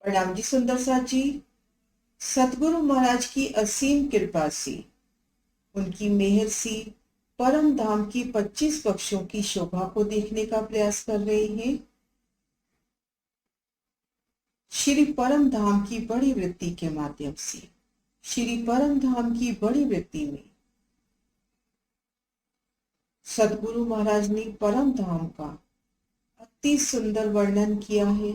प्रणाम जी सुंदर साथ जी। सतगुरु महाराज की असीम कृपा से, उनकी मेहर से परम धाम की 25 पक्षों की शोभा को देखने का प्रयास कर रहे हैं। श्री परम धाम की बड़ी वृत्ति के माध्यम से, श्री परम धाम की बड़ी वृत्ति में सतगुरु महाराज ने परम धाम का अति सुंदर वर्णन किया है।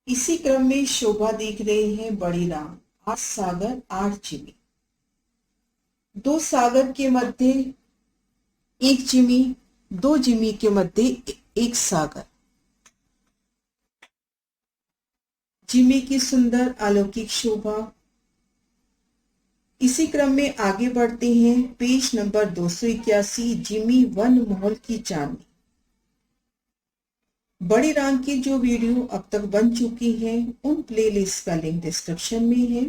इसी क्रम में शोभा देख रहे हैं बड़ी राम, 8 सागर 8 चिमी। 2 सागर के मध्य एक जिमी, 2 जिमी के मध्य एक सागर। जिमी की सुंदर अलौकिक शोभा। इसी क्रम में आगे बढ़ते हैं। पेज नंबर 281, जिमी वन महल की चांदनी। बड़ी राम की जो वीडियो अब तक बन चुकी है, उन प्लेलिस्ट का लिंक डिस्क्रिप्शन में है।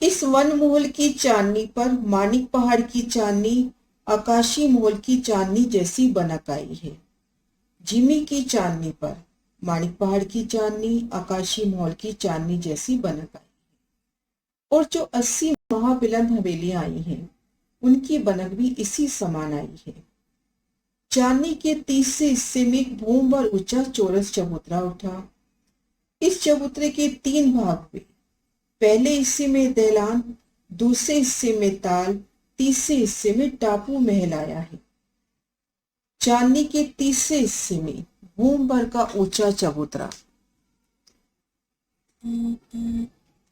इस वन महल की चांदनी पर मानिक पहाड़ की चांदनी आकाशी महल की चांदनी जैसी बनक आई है। जिमी की चांदनी पर मानिक पहाड़ की चांदनी आकाशी महल की चांदनी जैसी बनक आई है। और जो 80 महाबिलंद हवेलियां आई हैं, उनकी बनक भी इसी समान आई है। चांदनी के तीसरे हिस्से में एक भूम पर ऊंचा चौरस चबूतरा उठा। इस चबूतरे के 3 भाग हुए। पहले हिस्से में दहलान, दूसरे हिस्से में ताल, तीसरे हिस्से में टापू महल आया है। चांदनी के तीसरे हिस्से में भूम भर का ऊंचा चबूतरा,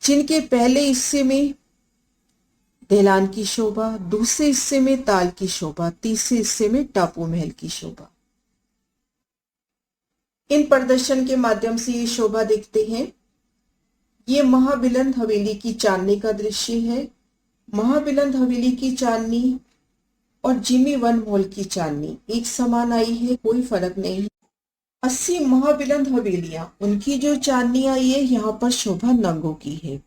जिनके पहले हिस्से में दहलान की शोभा, दूसरे हिस्से में ताल की शोभा, तीसरे हिस्से में टापू महल की शोभा। इन प्रदर्शन के माध्यम से ये शोभा देखते हैं। ये महाबिलंद हवेली की चांदनी का दृश्य है। महाबिलंद हवेली की चांदनी और जिमी वन महल की चांदनी एक समान आई है, कोई फर्क नहीं है। 80 महाबिलंद हवेलियां, उनकी जो चांदनी आई है, यहाँ पर शोभा नंगों की है।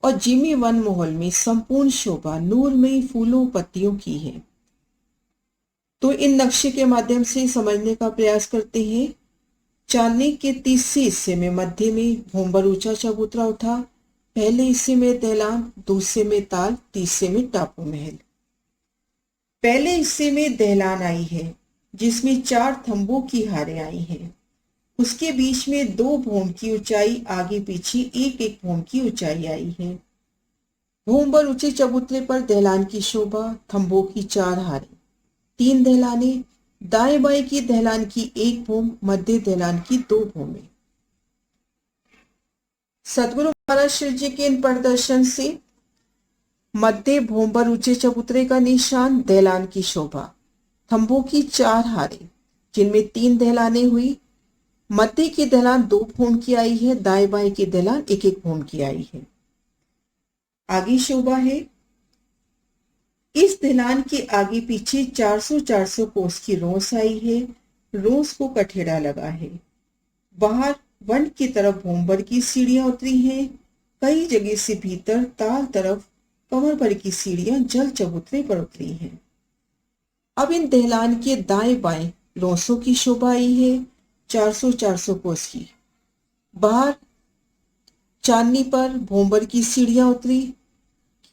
और जिमी वन महल में संपूर्ण शोभा नूरमयी फूलों पत्तियों की है। तो इन नक्शे के माध्यम से समझने का प्रयास करते हैं। चांदनी के तीसरे हिस्से में मध्य में भूमभर ऊंचा चबूतरा उठा। पहले हिस्से में दहलान, दूसरे में ताल, तीसरे में टापू महल। पहले हिस्से में दहलान आई है, जिसमें 4 थंबों की हारें आई हैं। उसके बीच में 2 भूम की ऊंचाई, आगे पीछे एक एक भूम की ऊंचाई आई है। भूमभर ऊंचे चबूतरे पर दहलान की शोभा, थंबों की 4 हारें, 3 दहलाने, दाएं बाएं की दहलान की 1 भूम, मध्य दहलान की 2 भूमें। सतगुरु महाराज श्री जी के इन प्रदर्शन से मध्य भूमभर ऊंचे चबूतरे का निशान, दहलान की शोभा, थंबों की 4 हारें, जिनमें 3 दहलाने हुई। मध्य की दहलान 2 भूम की आई है, दाएं बाएं की दहलान 1 भूम की आई है। आगे शोभा है। इस दहलान के आगे पीछे 400 कोस की रोस आई है। रोस को कठेड़ा लगा है। बाहर वन की तरफ भूमभर की सीढ़ियां उतरी हैं। कई जगह से भीतर ताल तरफ कमर भर की सीढ़ियां जल चबूतरे पर उतरी हैं। अब इन दहलान के दाएं बाएं रोसों की शोभा आई है, 400 कोस की। बाहर चांदनी पर भूमभर की सीढ़ियां उतरी,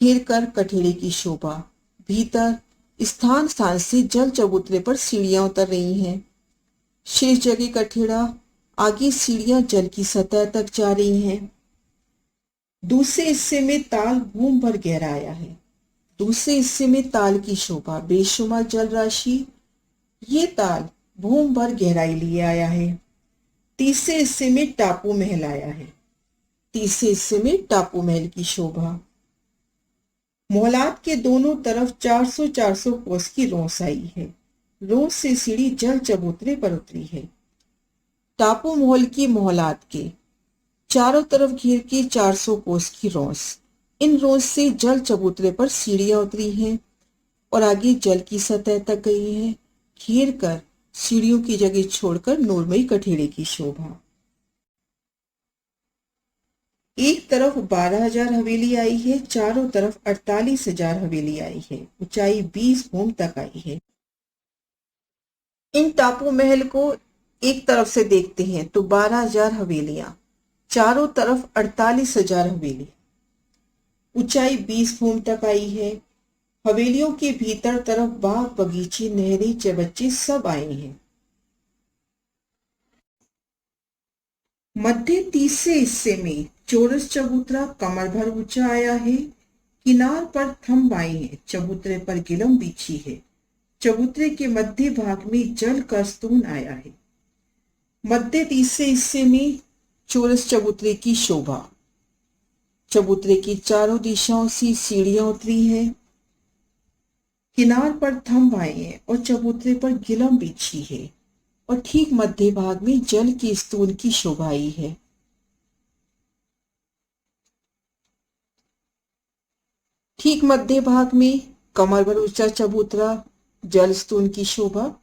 घेर कर कठेड़े की शोभा। भीतर स्थान स्थान से जल चबूतरे पर सीढ़ियां उतर रही हैं। शेष जगह कठेड़ा, आगे सीढ़ियां जल की सतह तक जा रही हैं। दूसरे हिस्से में ताल भूम भर गहरा आया है। दूसरे हिस्से में ताल की शोभा, बेशुमार जल राशि। ये ताल भूम भर गहराई लिए आया है। तीसरे हिस्से में टापू महल आया है। तीसरे हिस्से में टापू महल की शोभा। मोहलात के दोनों तरफ 400 कोस की रोस आई है। रोस से सीढ़ी जल चबूतरे पर उतरी है। टापू महल की मोहलात के चारों तरफ घेर के 400 कोस की रोस। इन रोस से जल चबूतरे पर सीढ़ियां उतरी हैं और आगे जल की सतह तक गई हैं। घेर कर सीढ़ियों की जगह छोड़कर नूरमयी कठेड़े की शोभा। एक तरफ 12,000 हवेली आई है, चारों तरफ 48,000 हवेली आई है। ऊंचाई 20 भूम तक आई है। इन टापू महल को एक तरफ से देखते हैं तो 12,000 हवेलियां, चारों तरफ 48,000 हवेलियां, ऊंचाई 20 फुट तक आई है। हवेलियों के भीतर तरफ बाग बगीचे नहरें चबच्चे सब आए हैं। मध्य तीसरे हिस्से में चौरस चबूतरा कमर भर ऊंचा आया है। किनार पर थंब आए हैं, चबूतरे पर गिलम बिछी है। चबूतरे के मध्य भाग में जल का स्तून आया है। मध्य तीसरे हिस्से में चौरस चबूतरे की शोभा। चबूतरे की चारों दिशाओं से सीढ़ियां उतरी हैं। किनार पर थंब आए हैं और चबूतरे पर गिलम बिछी है और ठीक मध्य भाग में जल की स्तून की शोभा आई है। ठीक मध्य भाग में कमर भर ऊंचा चबूतरा, जल स्तून की शोभा।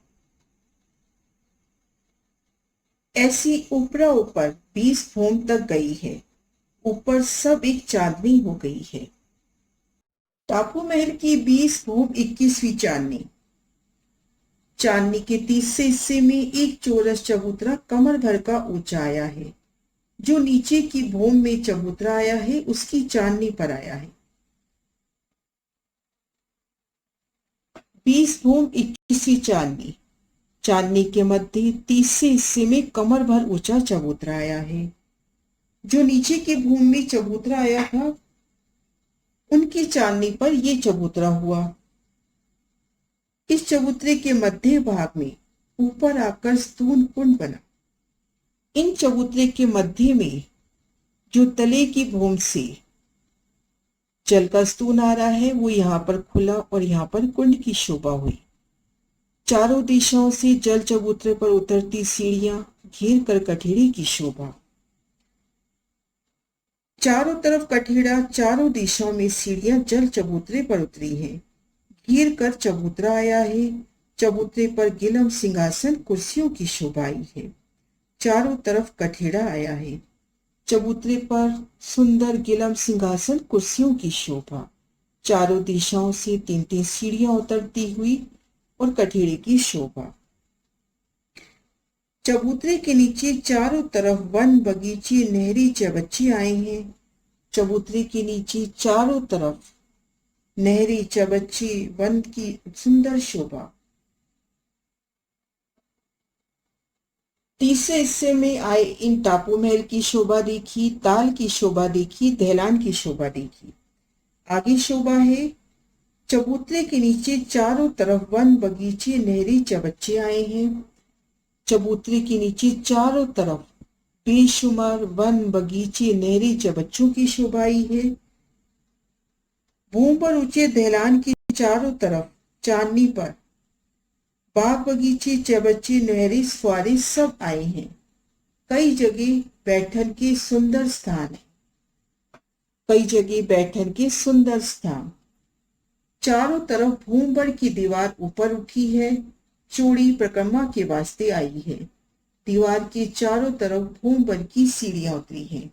ऐसी ऊपरा ऊपर 20 फुट तक गई है। ऊपर सब एक चांदनी हो गई है। टापू महल की 20 फुट 21वीं चांदनी। चांदनी के तीसरे हिस्से में एक चौरस चबूतरा कमर भर का ऊंचा आया है। जो नीचे की भूमि में चबूतरा आया है उसकी चांदनी पर आया है। 20 फुट 21वीं चांदनी। चांदनी के मध्य तीसरे हिस्से में कमर भर ऊंचा चबूतरा आया है। जो नीचे की भूमि में चबूतरा आया था उनकी चांदनी पर यह चबूतरा हुआ। इस चबूतरे के मध्य भाग में ऊपर आकर स्तून कुंड बना। इन चबूतरे के मध्य में जो तले की भूमि से जल का स्तून आ रहा है वो यहाँ पर खुला और यहाँ पर कुंड की शोभा हुई। चारों दिशाओं से जल चबूतरे पर उतरती सीढ़ियां घेर कर कठेड़े की शोभा। चारों तरफ कठेड़ा, चारों दिशाओं में सीढ़ियां जल चबूतरे पर उतरी हैं। घेर कर चबूतरा आया है। चबूतरे पर गिलम सिंहासन कुर्सियों की शोभा आई है। चारों तरफ कठेड़ा आया है। चबूतरे पर सुंदर गिलम सिंहासन कुर्सियों की शोभा। चारों दिशाओं से 3-3 सीढ़ियां उतरती हुई और कठेड़े की शोभा। चबूतरे के नीचे चारों तरफ वन बगीचे नहरी चबच्चे आए हैं। चबूतरे के नीचे चारों तरफ नहरी चबच्चे वन की सुंदर शोभा। तीसरे हिस्से में आए इन टापू महल की शोभा देखी, ताल की शोभा देखी, दहलान की शोभा देखी। आगे शोभा है। चबूतरे के नीचे चारों तरफ वन बगीचे नहरी चबच्चे आए हैं। चबूतरे के नीचे चारों तरफ बेशुमार वन बगीचे नहरी चबच्चों की शोभा आई है। भूमि पर ऊंचे दहलान के चारों तरफ चांदनी पर बाग बगीचे चबच्चे नहरी फुआरे सब आए हैं। कई जगह बैठन के सुंदर स्थान है। कई जगह बैठन के सुंदर स्थान। चारों तरफ भूमभर की दीवार ऊपर उठी है। चौड़ी परिक्रमा के वास्ते आई है। दीवार के चारों तरफ भूमभर की सीढ़ियां उतरी हैं।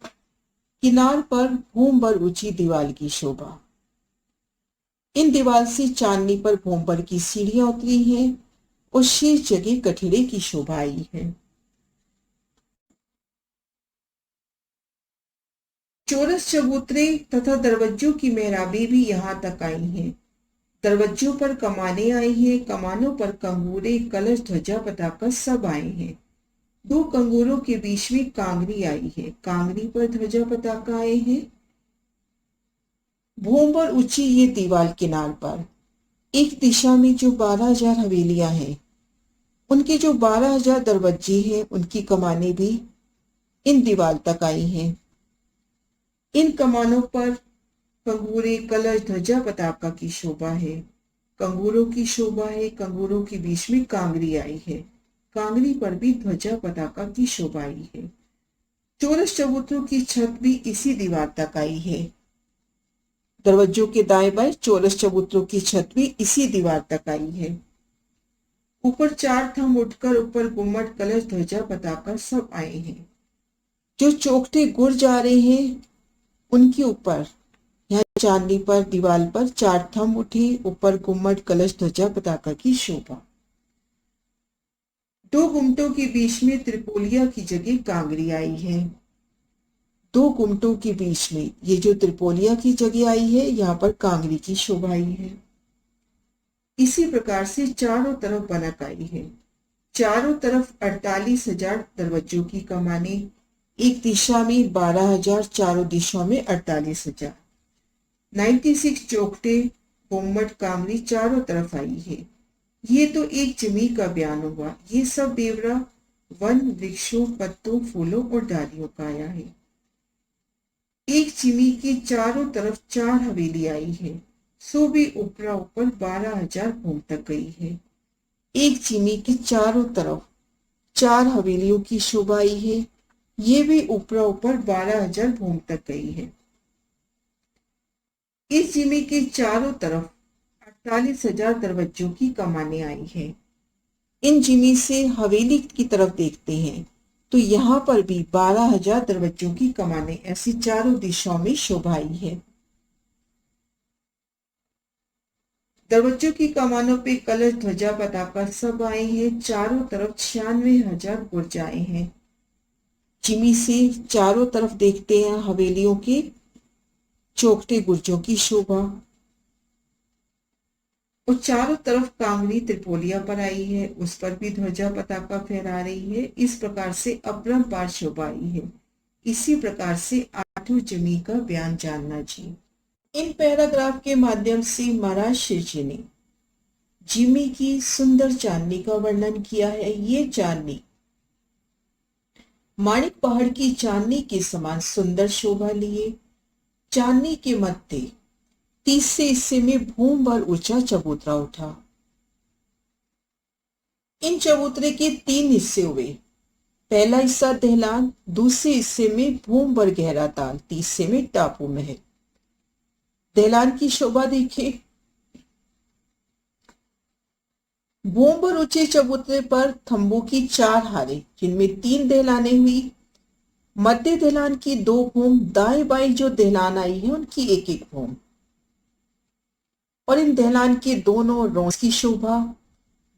किनार पर भूमभर ऊंची दीवार की शोभा। इन दीवार से चांदनी पर भूमभर की सीढ़ियां उतरी हैं और शेष जगह कठेड़े की शोभा आई है। चौरस चबूतरे तथा दरवाजों की मेहराबें भी यहाँ तक आई हैं। दरवाजों पर कमाने आई हैं। कमानों पर कंगूरे, कलश, ध्वजा, पताका सब आए हैं। 2 कंगूरों के बीच में कांगरी आई है। कांगरी पर ध्वजा पताका आए हैं। भूमि पर ऊंची ये दीवार किनार पर एक दिशा में जो 12,000 हवेलियां हैं उनके जो 12,000 दरवाजे हैं उनकी कमाने भी इन दीवार तक आई हैं। इन कमानों पर कंगूरे, कलश, ध्वजा, पताका की शोभा है। कंगूरों की शोभा है। कंगूरों के बीच में कांगरी आई है। कांगरी पर भी ध्वजा पताका की शोभा आई है। चौरस चबूतरों की छत भी इसी दीवार तक आई है। दरवाजों के दाएं बाएं चौरस चबूतरों की छत भी इसी दीवार तक आई है। ऊपर 4 थंब उठकर ऊपर गुम्मट, कलश, ध्वजा, पताका सब आए हैं। जो चौखटे गुड़ जा रहे हैं उनके ऊपर यहाँ चांदनी पर दीवार पर 4 थंब उठे, ऊपर गुम्मट, कलश, ध्वजा, पताका की शोभा। दो गुम्मटों के बीच में त्रिपोलिया की जगह कांगड़ी आई है। दो गुम्मटों के बीच में ये जो त्रिपोलिया की जगह आई है, यहाँ पर कांगड़ी की शोभा आई है। इसी प्रकार से चारों तरफ बनक आई है। चारों तरफ 48,000 दरवाजों की कमाने, एक दिशा में 12,000, चारों दिशाओं में 48,000। 96 चौखटे, गुम्मट, कांगड़ी चारों तरफ आई है। ये तो एक जमी का बयान हुआ। ये सब बेवरा वन, वृक्षों, पत्तों, फूलों और डालियों का आया है। एक चिमी के चारों तरफ 4 हवेली आई है, सो भी ऊपरा ऊपर 12,000 भूम तक गई है। एक चिमी के चारों तरफ 4 हवेलियों की शोभा आई है, ये भी ऊपरा ऊपर 12,000 भूम तक गई है। इस जिमी के चारों तरफ 48,000 दरवाजों की कमाने आई है। इन जिमी से हवेली की तरफ देखते हैं तो यहाँ पर भी 12,000 दरवाजों की कमाने ऐसी चारों दिशाओं में शोभा आई है। दरवाजों की कमानों पे कलश, ध्वजा, पताका सब आए हैं। चारों तरफ 96,000 बुर्ज आए हैं। जिमी से चारों तरफ देखते हैं हवेलियों के चौखटे गुर्जों की शोभा, और चारों तरफ कांगड़ी त्रिपोलिया पर आई है, उस पर भी ध्वजा पताका फहरा रही है। इस प्रकार से अपरंपार शोभा आई है। इसी प्रकार से आठों जमी का बयान जानना जी। इन पैराग्राफ के माध्यम से महाराज शिवजी ने जिमी की सुंदर चांदनी का वर्णन किया है। ये चांदनी माणिक पहाड़ की चांदनी के समान सुंदर शोभा लिए। चांदनी के मध्य 30 से हिस्से में भूम भर ऊंचा चबूतरा उठा। इन चबूतरे के 3 हिस्से हुए। पहला हिस्सा दहलान, दूसरे हिस्से में भूम भर गहरा ताल, तीसरे में टापू महल। दहलान की शोभा देखें। भूम भर ऊंचे चबूतरे पर थंबों की 4 हारें, जिनमें 3 दहलाने हुई। मध्य दहलान की 2 भूम, दाएं बाएं जो दहलान आई है उनकी 1-1 भूम, और इन दहलान के दोनों रोज की शोभा।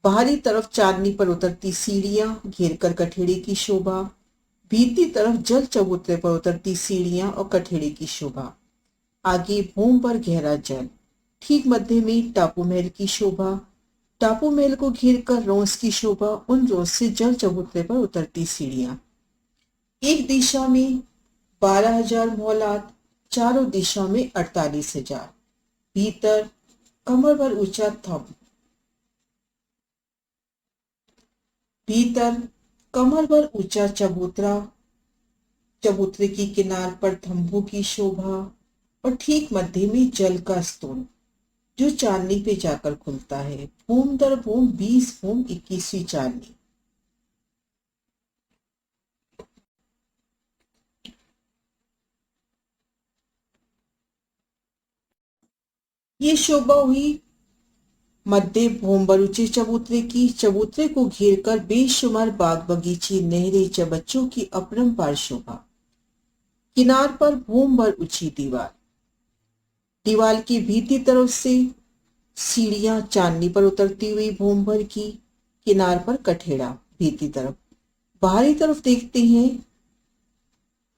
बाहरी तरफ चांदनी पर उतरती सीढ़ियां, घेर कर कठेड़े की शोभा। भीतरी तरफ जल चबूतरे पर उतरती सीढ़ियां और कठेड़े की शोभा। आगे भूम पर गहरा जल। ठीक मध्य में टापू महल की शोभा। टापू महल को घेर कर रोज की शोभा, उन रोज से जल चबूतरे पर उतरती सीढ़ियां। एक दिशा में 12,000 मौलाद, चारों दिशाओं में 48,000। भीतर कमर भर ऊंचा थंब। भीतर कमर भर ऊंचा चबूतरा, चबूतरे की किनार पर थंभों की शोभा, और ठीक मध्य में जल का स्तून जो चांदनी पे जाकर खुलता है। भूम दर भूम 20 भूम 21वीं चांदनी। ये शोभा हुई मध्य भूम भर ऊंचे चबूतरे की। चबूतरे को घेर कर बेशुमार बाग, बगीचे, नहरें, चबच्चों की अपरंपार शोभा। किनार पर भूम भर ऊंची दीवार। दीवार की भीतरी तरफ से सीढ़ियां चांदनी पर उतरती हुई भूम भर की। किनार पर कठेड़ा भीतरी तरफ। बाहरी तरफ देखते हैं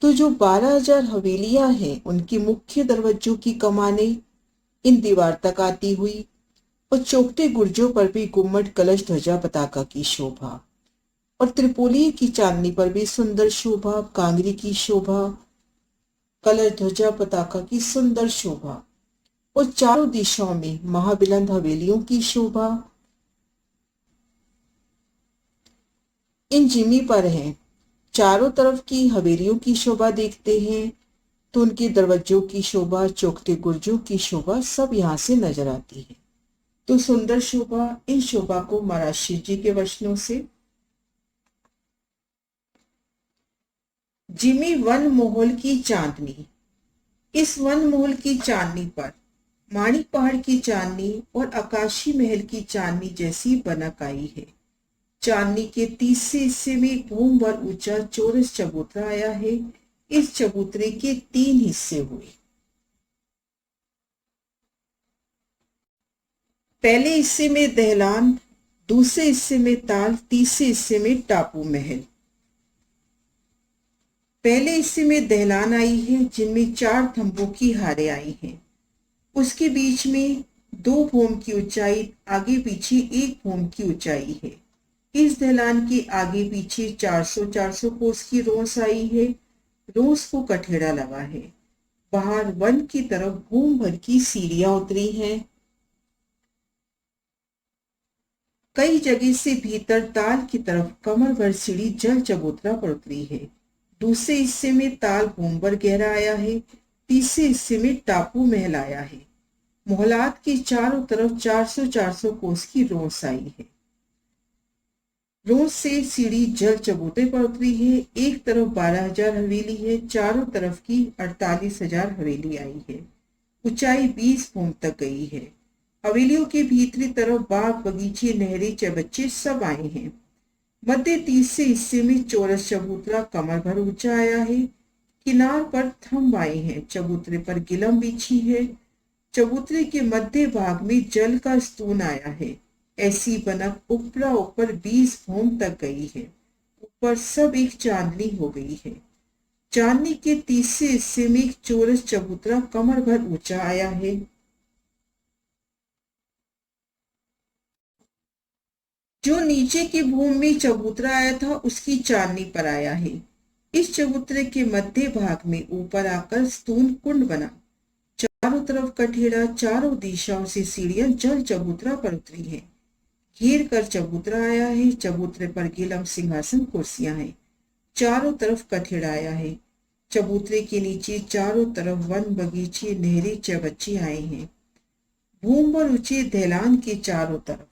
तो जो 12,000 हवेलियां हैं उनकी मुख्य दरवाजों की कमाने इन दीवार तक आती हुई, और चौखटे गुर्जों पर भी गुम्मट, कलश, ध्वजा, पताका की शोभा, और त्रिपोली की चांदनी पर भी सुंदर शोभा। कांगड़ी की शोभा, कलश, ध्वजा, पताका की सुंदर शोभा, और चारों दिशाओं में महाबिलंद हवेलियों की शोभा इन जिमी पर है। चारों तरफ की हवेलियों की शोभा देखते हैं तो उनके दरवाजों की शोभा, चौखटे गुर्जों की शोभा सब यहाँ से नजर आती है। तो सुंदर शोभा, इन शोभा को महाराज शिव जी के वचनों से। जिमी वन मोहल की चांदनी। इस वन मोहल की चांदनी पर माणिक पहाड़ की चांदनी और आकाशी महल की चांदनी जैसी बनक आई है। चांदनी के 30 हिस्से में भूम भर ऊंचा चौरस चबूतरा आया है। इस चबूतरे के 3 हिस्से हुए। पहले हिस्से में दहलान, दूसरे हिस्से में ताल, तीसरे हिस्से में टापू महल। पहले हिस्से में दहलान आई है जिनमें 4 थंबों की हारें आई हैं। उसके बीच में 2 भोम की ऊंचाई, आगे पीछे 1 भोम की ऊंचाई है। इस दहलान के आगे पीछे 400-400 कोस की रोस आई है। रोस को कठेड़ा लगा है। बाहर वन की तरफ भूम भर की सीढ़ियां उतरी हैं। कई जगह से भीतर ताल की तरफ कमर भर सीढ़ी जल चबूतरा पर उतरी है। दूसरे हिस्से में ताल भूम भर गहरा आया है। तीसरे हिस्से में टापू महल आया है। मोहलात के चारों तरफ 400-400 कोस की रोस आई है। रोज से सीढ़ी जल चबूतरे पर उतरी है। एक तरफ 12,000 हवेली है, चारों तरफ की 48,000 हवेली आई है। ऊंचाई 20 भूम तक गई है। हवेलियों के भीतरी तरफ बाग, बगीचे, नहरें, चबच्चे सब आए हैं। मध्य तीसरे हिस्से में चौरस चबूतरा कमर भर ऊंचा आया है। किनार पर थंब आए हैं। चबूतरे पर गिलम बिछी है। चबूतरे के मध्य भाग में जल का स्तून आया है। ऐसी बनक ऊपरा ऊपर 20 भूम तक गई है। ऊपर सब एक चांदनी हो गई है। चांदनी के तीसरे हिस्से में एक चौरस चबूतरा कमर भर ऊंचा आया है। जो नीचे की भूमि में चबूतरा आया था उसकी चांदनी पर आया है। इस चबूतरे के मध्य भाग में ऊपर आकर स्तून कुंड बना। चारों तरफ कठेड़ा, चारों दिशाओं से सीढ़ियां जल चबूतरा पर उतरी है। घेर कर चबूतरा आया है। चबूतरे पर गिलम, सिंहासन, कुर्सियां हैं। चारों तरफ कठेड़ा आया है। चबूतरे के नीचे चारों तरफ वन, बगीचे, नहरें, चबच्चे आए हैं। भूम पर ऊंचे दहलान के चारों तरफ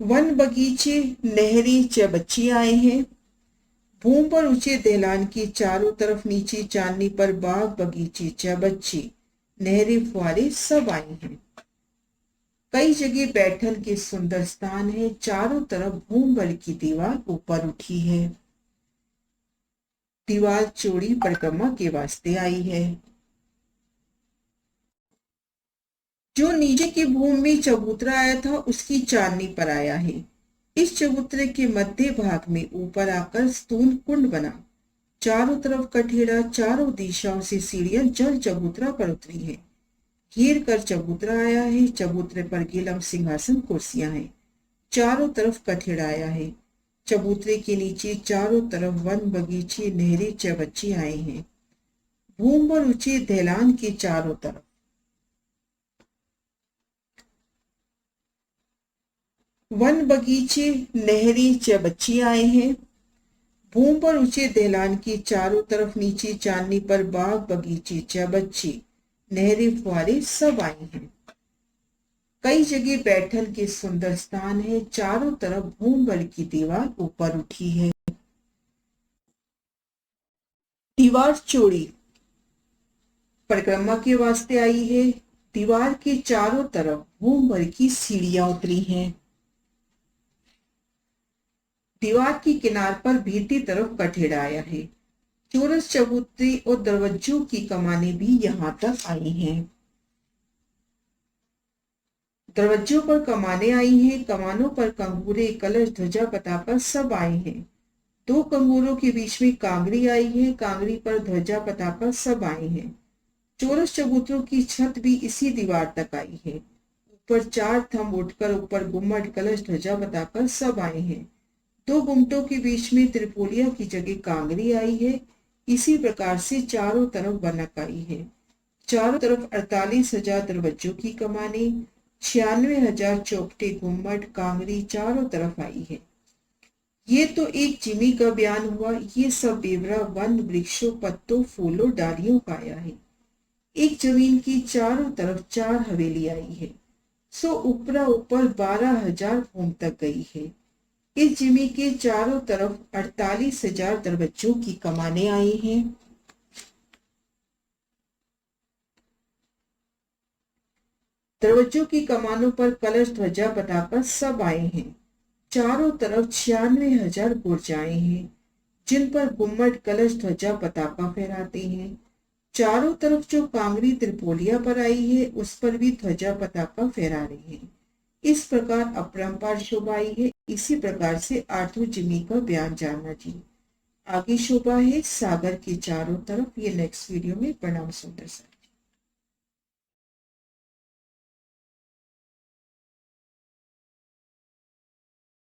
वन, बगीचे, नहरें, चबच्चे आए हैं। भूम पर ऊंचे दहलान के चारों तरफ नीचे चांदनी पर बाग, बगीचे, चबच्चे, नहरें, फुआरे सब आए हैं। कई जगह बैठल के सुंदर स्थान है। चारों तरफ भूम भर की दीवार ऊपर उठी है। दीवार चौड़ी परिक्रमा के वास्ते आई है। जो नीचे की भूमि में चबूतरा आया था उसकी चांदनी पर आया है। इस चबूतरे के मध्य भाग में ऊपर आकर स्तून कुंड बना। चारों तरफ कठेड़ा, चारों दिशाओं से सीढ़ियां जल चबूतरा पर उतरी है। घेर कर चबूतरा आया है। चबूतरे पर गिलम, सिंहासन, कुर्सियां हैं। चारों तरफ कठेड़ा आया है। चबूतरे के नीचे चारों तरफ वन, बगीचे, नहरें, चबच्चे आए हैं। भूम पर ऊंचे दहलान के चारों तरफ वन, बगीचे, नहरें, चबच्चे आए हैं। भूम पर ऊंचे दहलान के चारों तरफ नीचे चांदनी पर बाग, बगीचे, चबच्चे, नहरें, फुआरे सब आए हैं। कई जगह बैठल के सुंदर स्थान है। चारों तरफ भूम भर की दीवार ऊपर उठी है। दीवार चौड़ी परिक्रमा के वास्ते आई है। दीवार के चारों तरफ भूम भर की सीढ़ियां उतरी हैं। दीवार की किनार पर भीतरी तरफ कठेड़ा आया है। चौरस चबूतरे और दरवाजों की कमानें भी यहां तक आई हैं। दरवाजों पर कमाने आई हैं। कमानों पर कंगूरे, कलश, ध्वजा, पताका सब आए हैं। 2 कंगूरों के बीच में कांगड़ी आई है। कांगड़ी पर ध्वजा, पताका सब आए हैं। चौरस चबूतरों की छत भी इसी दीवार तक आई है। ऊपर 4 थंब उठकर ऊपर गुम्मट, कलश, ध्वजा, पताका सब आए हैं। 2 गुम्मटों के बीच में त्रिपोलिया की जगह कांगड़ी आई है। इसी प्रकार से चारों तरफ बनक आई है। चारों तरफ 48,000 दरवाजों की कमाने, 96,000 चौखटे, गुम्मट, कांगड़ी चारों तरफ आई है। ये तो एक जिमी का बयान हुआ। ये सब बेवरा वन, वृक्षों, पत्तों, फूलों, डालियों का आया है। एक जमीन की चारों तरफ 4 हवेली आई है। सो ऊपरा ऊपर 12,000 भूम तक गई है। इस जिमी के चारों तरफ 48,000 दरवाजों की कमाने आई हैं। दरवाजों की कमानों पर कलश, ध्वजा, पताका सब आए हैं। चारों तरफ 96,000 बुर्जाएं हैं जिन पर गुम्मट, कलश, ध्वजा, पताका फहराते हैं। चारों तरफ जो कांगड़ी त्रिपोलिया पर आई है उस पर भी ध्वजा पताका फहरा रही है। इस प्रकार अपरंपार शोभा आई है। इसी प्रकार से आर्थर जिमी का बयान जानना जी। आगे शोभा है सागर के चारों तरफ। ये नेक्स्ट वीडियो में। प्रणाम सुंदर सर।